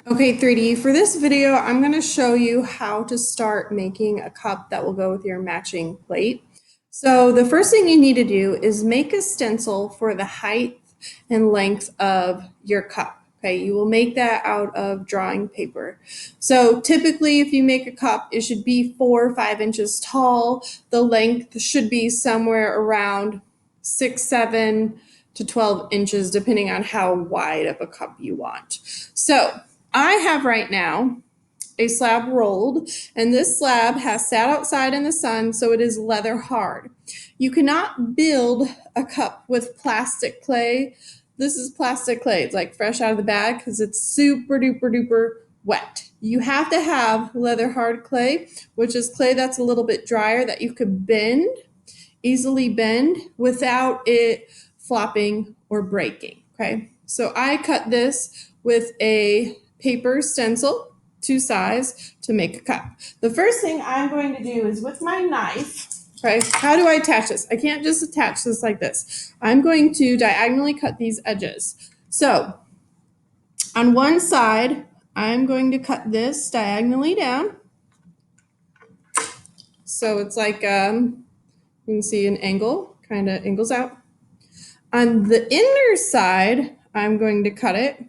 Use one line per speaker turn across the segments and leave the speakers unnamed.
Okay, 3D, for this video, I'm going to show you how to start making a cup that will go with your matching plate. So the first thing you need to do is make a stencil for the height and length of your cup. Okay, you will make that out of drawing paper. So typically, if you make a cup, it should be 4 or 5 inches tall. The length should be somewhere around 6, 7 to 12 inches, depending on how wide of a cup you want. So I have right now a slab rolled, and this slab has sat outside in the sun, so it is leather hard. You cannot build a cup with plastic clay. This is plastic clay. It's like fresh out of the bag because it's super duper duper wet. You have to have leather hard clay, which is clay that's a little bit drier that you could bend, easily bend without it flopping or breaking. Okay, so I cut this with a paper stencil, 2 size, to make a cup. The first thing I'm going to do is with my knife, okay, how do I attach this? I can't just attach this like this. I'm going to diagonally cut these edges. So on one side, I'm going to cut this diagonally down. So it's like, you can see an angle, kind of angles out. On the inner side, I'm going to cut it.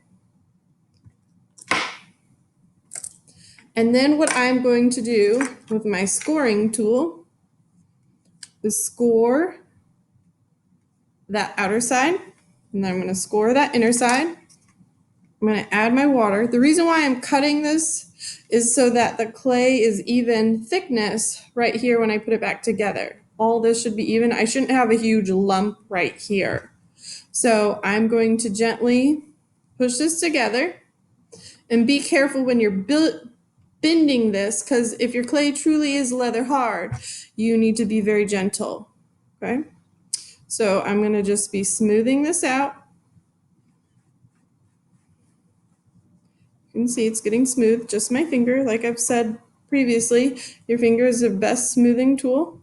And then what I'm going to do with my scoring tool is score that outer side, and then I'm going to score that inner side. I'm going to add my water. The reason why I'm cutting this is so that the clay is even thickness right here when I put it back together. All this should be even. I shouldn't have a huge lump right here. So I'm going to gently push this together, and be careful when you're bending this, because if your clay truly is leather hard, you need to be very gentle. Okay, so I'm going to just be smoothing this out. You can see it's getting smooth, just my finger. Like I've said previously, your finger is the best smoothing tool.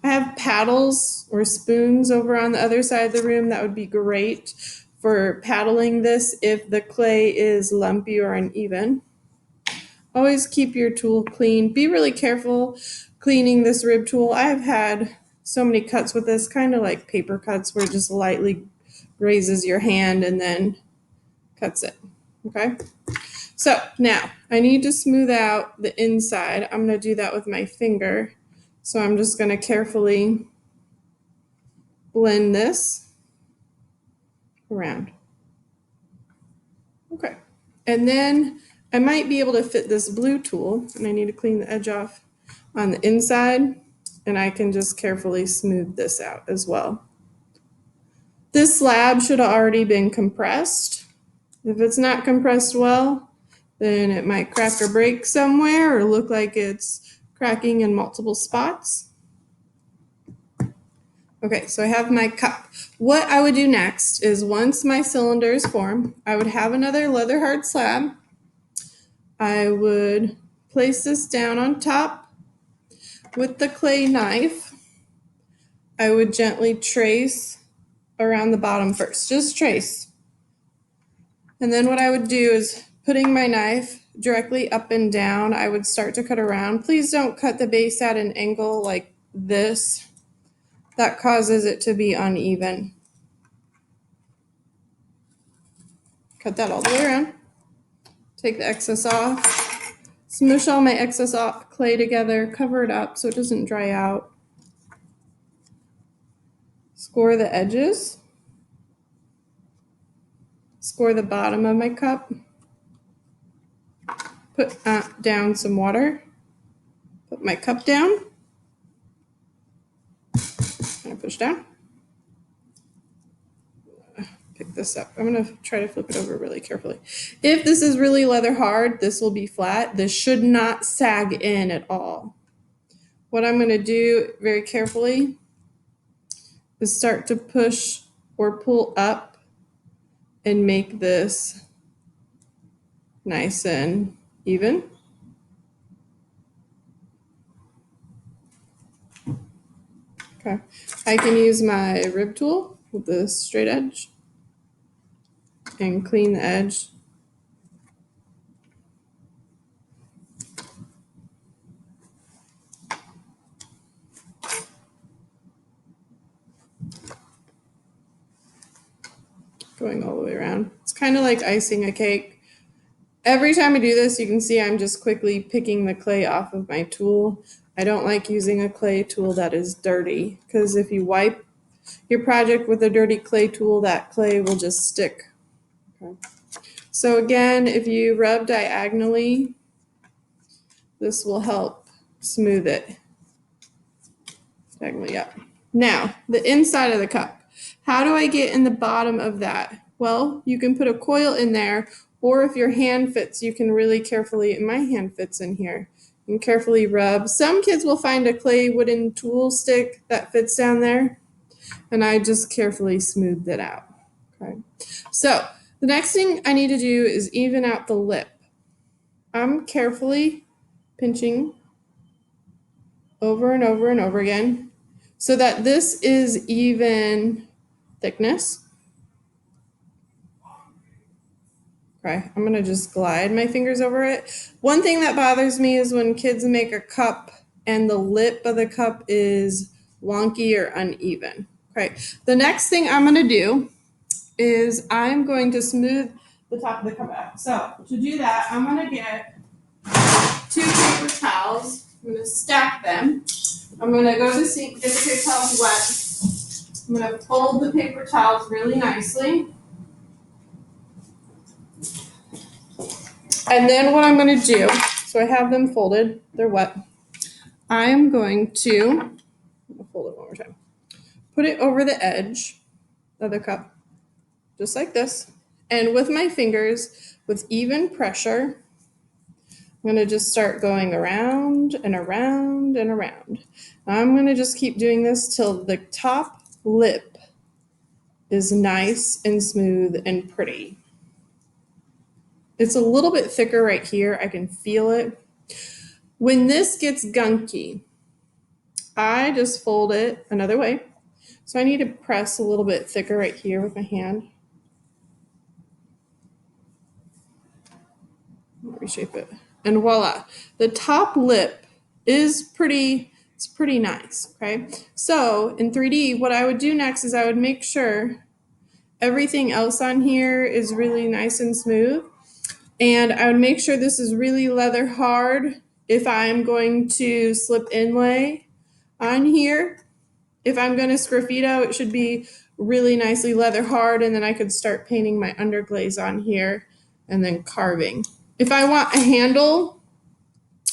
I have paddles or spoons over on the other side of the room. That would be great for paddling this if the clay is lumpy or uneven. Always keep your tool clean. Be really careful cleaning this rib tool. I've had so many cuts with this, kind of like paper cuts, where it just lightly grazes your hand and then cuts it. Okay, so now I need to smooth out the inside. I'm going to do that with my finger. So I'm just going to carefully blend this around. Okay, and then I might be able to fit this blue tool, and I need to clean the edge off on the inside, and I can just carefully smooth this out as well. This slab should have already been compressed. If it's not compressed well, then it might crack or break somewhere or look like it's cracking in multiple spots. Okay, so I have my cup. What I would do next is, once my cylinders form, I would have another leather hard slab. I would place this down on top with the clay knife. I would gently trace around the bottom first, just trace. And then what I would do is, putting my knife directly up and down, I would start to cut around. Please don't cut the base at an angle like this. That causes it to be uneven. Cut that all the way around. Take the excess off. Smush all my excess clay together, cover it up so it doesn't dry out. Score the edges. Score the bottom of my cup. Put down some water. Put my cup down. And push down. Pick this up. I'm going to try to flip it over really carefully. If this is really leather hard, this will be flat. This should not sag in at all. What I'm going to do very carefully is start to push or pull up and make this nice and even. Okay, I can use my rib tool with the straight edge and clean the edge going all the way around. It's kind of like icing a cake. Every time I do this, you can see I'm just quickly picking the clay off of my tool. I don't like using a clay tool that is dirty, because if you wipe your project with a dirty clay tool, that clay will just stick. Okay. So again, if you rub diagonally, this will help smooth it. Diagonally up. Now, the inside of the cup. How do I get in the bottom of that? Well, you can put a coil in there, or if your hand fits, you can really carefully, and my hand fits in here, you can carefully rub. Some kids will find a clay wooden tool stick that fits down there, and I just carefully smoothed it out. Okay. So the next thing I need to do is even out the lip. I'm carefully pinching over and over and over again so that this is even thickness. Okay, I'm gonna just glide my fingers over it. One thing that bothers me is when kids make a cup and the lip of the cup is wonky or uneven. Okay, the next thing I'm gonna do is I'm going to smooth the top of the cup out. So to do that, I'm gonna get 2 paper towels. I'm gonna stack them. I'm gonna go to the sink, get the paper towels wet. I'm gonna fold the paper towels really nicely. And then what I'm gonna do, so I have them folded, they're wet. I'm going to, I'll fold it one more time. Put it over the edge of the cup, just like this. And with my fingers, with even pressure, I'm gonna just start going around and around and around. I'm gonna just keep doing this till the top lip is nice and smooth and pretty. It's a little bit thicker right here. I can feel it. When this gets gunky, I just fold it another way. So I need to press a little bit thicker right here with my hand. Reshape it. And voila. The top lip is pretty nice, okay? So in 3D, what I would do next is I would make sure everything else on here is really nice and smooth. And I would make sure this is really leather hard if I'm going to slip inlay on here. If I'm going to sgraffito, it should be really nicely leather hard, and then I could start painting my underglaze on here and then carving. If I want a handle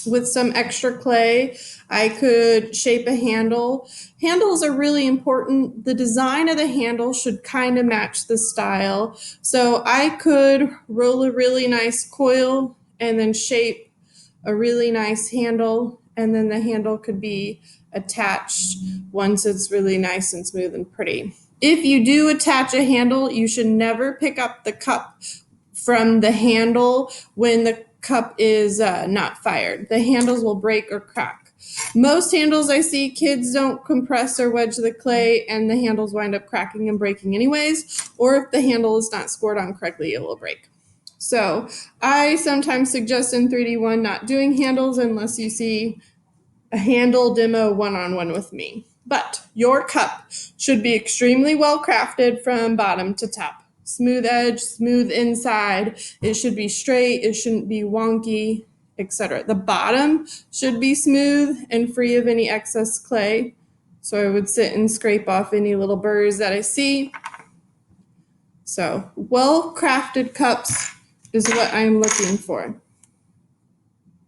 with some extra clay, I could shape a handle. Handles are really important. The design of the handle should kind of match the style. So I could roll a really nice coil and then shape a really nice handle, and then the handle could be attached once it's really nice and smooth and pretty. If you do attach a handle, you should never pick up the cup from the handle when the cup is not fired. The handles will break or crack. Most handles I see, kids don't compress or wedge the clay, and the handles wind up cracking and breaking anyways, or if the handle is not scored on correctly, it will break. So I sometimes suggest in 3D1 not doing handles unless you see a handle demo one-on-one with me. But your cup should be extremely well crafted from bottom to top. Smooth edge, smooth inside. It should be straight. It shouldn't be wonky, etc. The bottom should be smooth and free of any excess clay. So I would sit and scrape off any little burrs that I see. So well-crafted cups is what I'm looking for.